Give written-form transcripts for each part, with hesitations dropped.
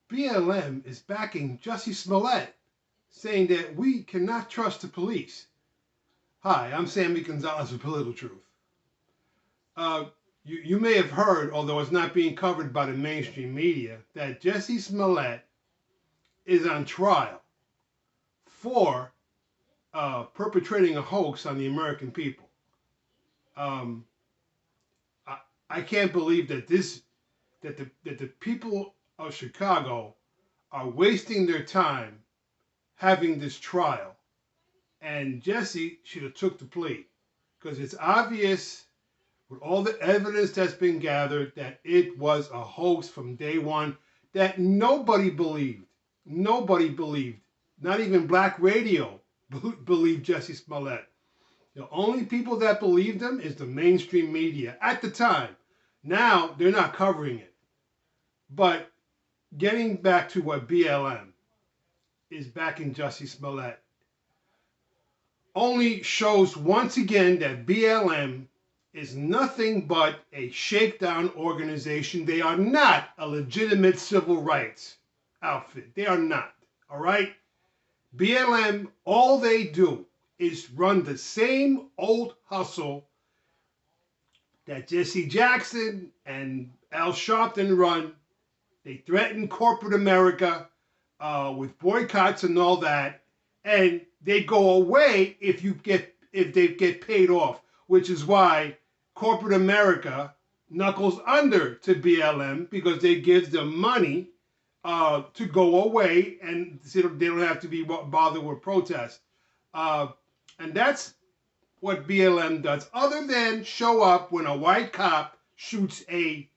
BLM is backing Jussie Smollett, saying that we cannot trust the police. Hi, I'm Sammy Gonzalez with Political Truth. You may have heard, although it's not being covered by the mainstream media, that Jussie Smollett is on trial for perpetrating a hoax on the American people. Um, I, I can't believe that the people of Chicago are wasting their time having this trial, and Jussie should have took the plea because it's obvious with all the evidence that's been gathered that it was a hoax from day one that nobody believed. Nobody believed. Not even black radio believed Jussie Smollett. The only people that believed him is the mainstream media at the time. Now they're not covering it. But getting back to what BLM is backing Jussie Smollett only shows once again that BLM is nothing but a shakedown organization. They are not a legitimate civil rights outfit. They are not. All right? BLM, all they do is run the same old hustle that Jesse Jackson and Al Sharpton run. They threaten corporate America with boycotts and all that, and they go away if they get paid off, which is why corporate America knuckles under to BLM because they give them money to go away, and so they don't have to be bothered with protests. And that's what BLM does, other than show up when a white cop shoots a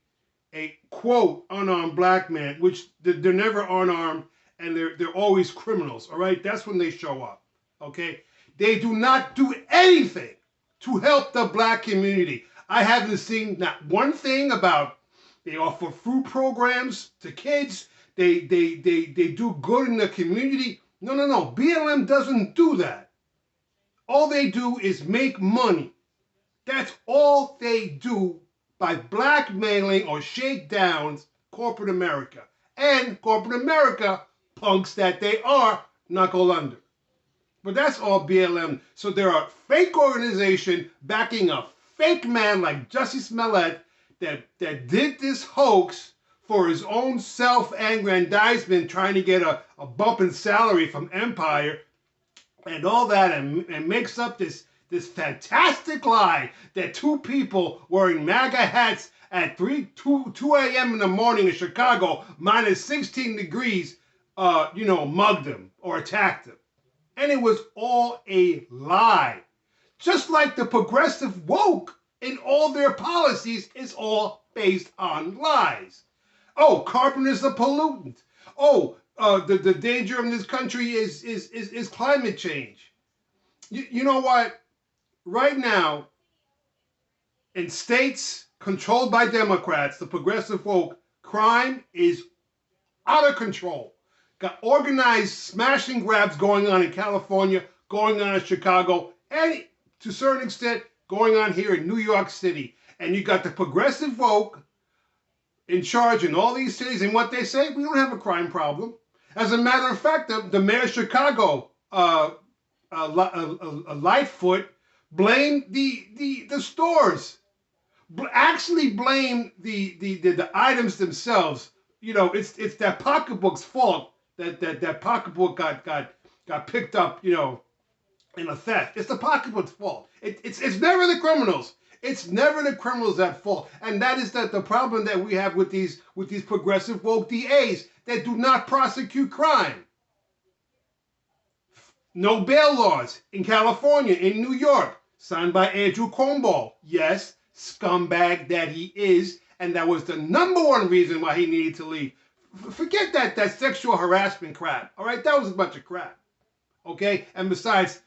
quote unarmed black man, which they're never unarmed and they're always criminals. All right, that's when they show up. Okay, they do not do anything to help the black community. I haven't seen not one thing about they offer food programs to kids. They do good in the community. No. BLM doesn't do that. All they do is make money. That's all they do by blackmailing or shakedowns corporate America. And corporate America, punks that they are, knuckle under. But that's all BLM. So they're a fake organization backing a fake man like Jussie Smollett that did this hoax for his own self-aggrandizement, trying to get a bump in salary from Empire and all that, and makes up this fantastic lie that two people wearing MAGA hats at 2 a.m. in the morning in Chicago, minus 16 degrees, mugged him or attacked him. And it was all a lie. Just like the progressive woke in all their policies is all based on lies. Oh, carbon is a pollutant. Oh, the danger in this country is climate change. You know what? Right now, in states controlled by Democrats, the progressive woke, crime is out of control. Got organized smash and grabs going on in California, going on in Chicago, and to a certain extent, going on here in New York City. And you got the progressive woke in charge in all these cities, and what they say, we don't have a crime problem. As a matter of fact, the mayor of Chicago, Lightfoot, blamed the stores. Actually blamed the items themselves. You know, it's that pocketbook's fault that pocketbook got picked up, in a theft. It's the pocketbook's fault. It's never the criminals. It's never the criminals at fault. And that is the problem that we have with these progressive woke DAs that do not prosecute crime. No bail laws in California, in New York, signed by Andrew Cuomo. Yes, scumbag that he is, and that was the number one reason why he needed to leave. Forget that sexual harassment crap. All right, that was a bunch of crap. Okay, and besides,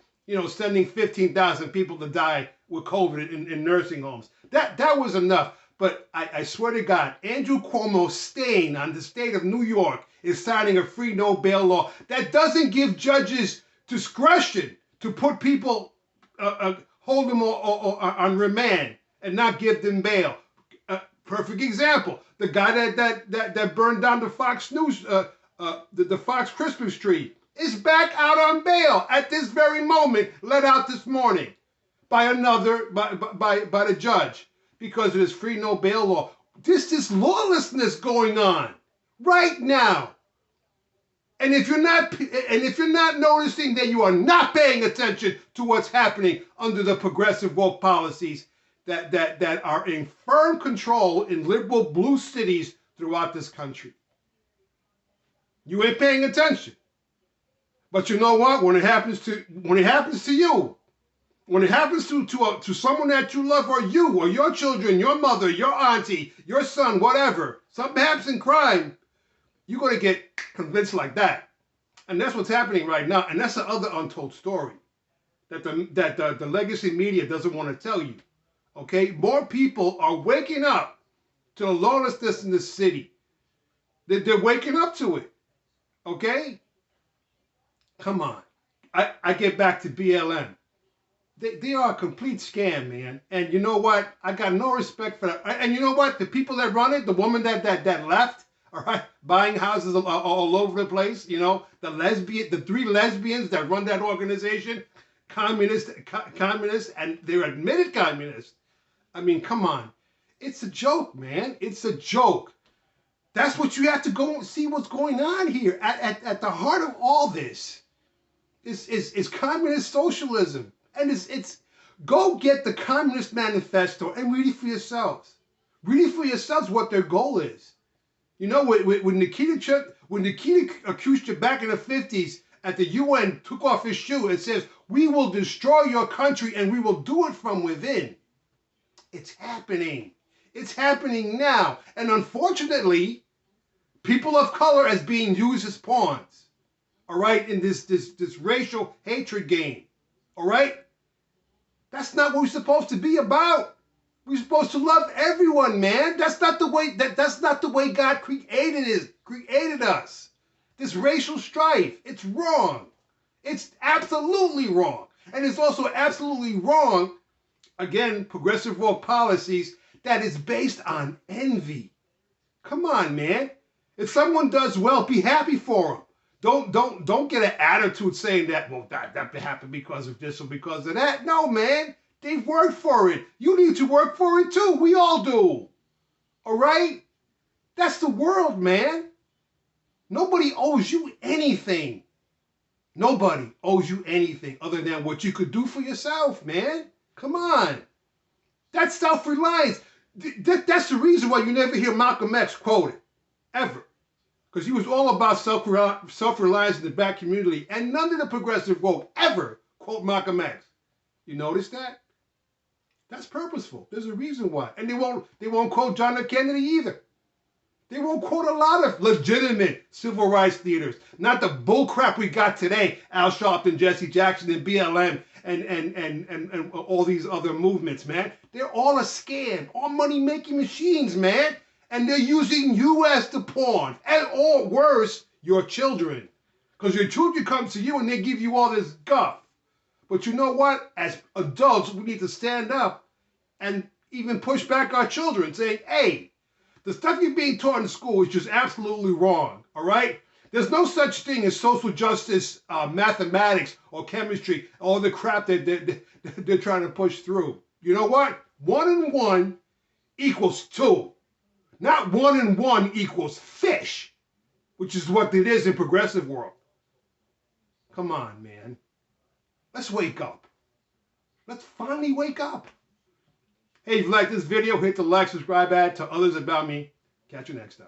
sending 15,000 people to die with COVID in nursing homes, that was enough. But I swear to God, Andrew Cuomo staying on the state of New York is signing a free no bail law that doesn't give judges discretion to put people, hold them on remand and not give them bail. Perfect example. The guy that burned down the Fox News, the Fox Christmas tree, is back out on bail at this very moment, let out this morning by the judge because of this free no bail law. This lawlessness going on right now. And if you're not noticing, then you are not paying attention to what's happening under the progressive woke policies that are in firm control in liberal blue cities throughout this country. You ain't paying attention. But you know what? When it happens to you, when it happens to someone that you love, or you, or your children, your mother, your auntie, your son, whatever, something happens in crime, you're going to get convinced like that. And that's what's happening right now. And that's the other untold story that the legacy media doesn't want to tell you. Okay? More people are waking up to the lawlessness in the city. They're waking up to it. Okay? Come on. I get back to BLM. They are a complete scam, man. And you know what? I got no respect for that. And you know what? The people that run it, the woman that left, all right, buying houses all over the place, you know, the 3 lesbians that run that organization, communists, and they're admitted communists. I mean, come on. It's a joke, man. It's a joke. That's what you have to go and see what's going on here. At the heart of all this is communist socialism. And it's go get the Communist Manifesto and read it for yourselves. Read it for yourselves what their goal is. You know, when Nikita Khrushchev back in the 50s at the UN took off his shoe, it says, "We will destroy your country and we will do it from within." It's happening. It's happening now. And unfortunately, people of color is being used as pawns, all right, in this racial hatred game, all right? That's not what we're supposed to be about. We're supposed to love everyone, man. That's not the way God created us. This racial strife, it's wrong. It's absolutely wrong. And it's also absolutely wrong, again, progressive woke policies that is based on envy. Come on, man. If someone does well, be happy for them. Don't get an attitude saying that, well, that happened because of this or because of that. No, man. They've worked for it. You need to work for it too. We all do. All right? That's the world, man. Nobody owes you anything. Nobody owes you anything other than what you could do for yourself, man. Come on. That's self-reliance. That's the reason why you never hear Malcolm X quoted, ever. Because he was all about self-reliance in the black community. And none of the progressive woke ever quote Malcolm X. You notice that? That's purposeful. There's a reason why. And they won't quote John F. Kennedy either. They won't quote a lot of legitimate civil rights leaders. Not the bullcrap we got today, Al Sharpton, Jesse Jackson, and BLM, and all these other movements, man. They're all a scam, all money-making machines, man. And they're using you as the pawn. And or worse, your children. Because your children come to you and they give you all this guff. But you know what? As adults, we need to stand up and even push back our children, saying, hey, the stuff you're being taught in school is just absolutely wrong, all right? There's no such thing as social justice, mathematics, or chemistry, all the crap that they're trying to push through. You know what? 1 and 1 equals 2. Not 1 and 1 equals fish, which is what it is in progressive world. Come on, man. Let's wake up. Let's finally wake up. Hey, if you like this video, hit the like, subscribe, add to others about me. Catch you next time.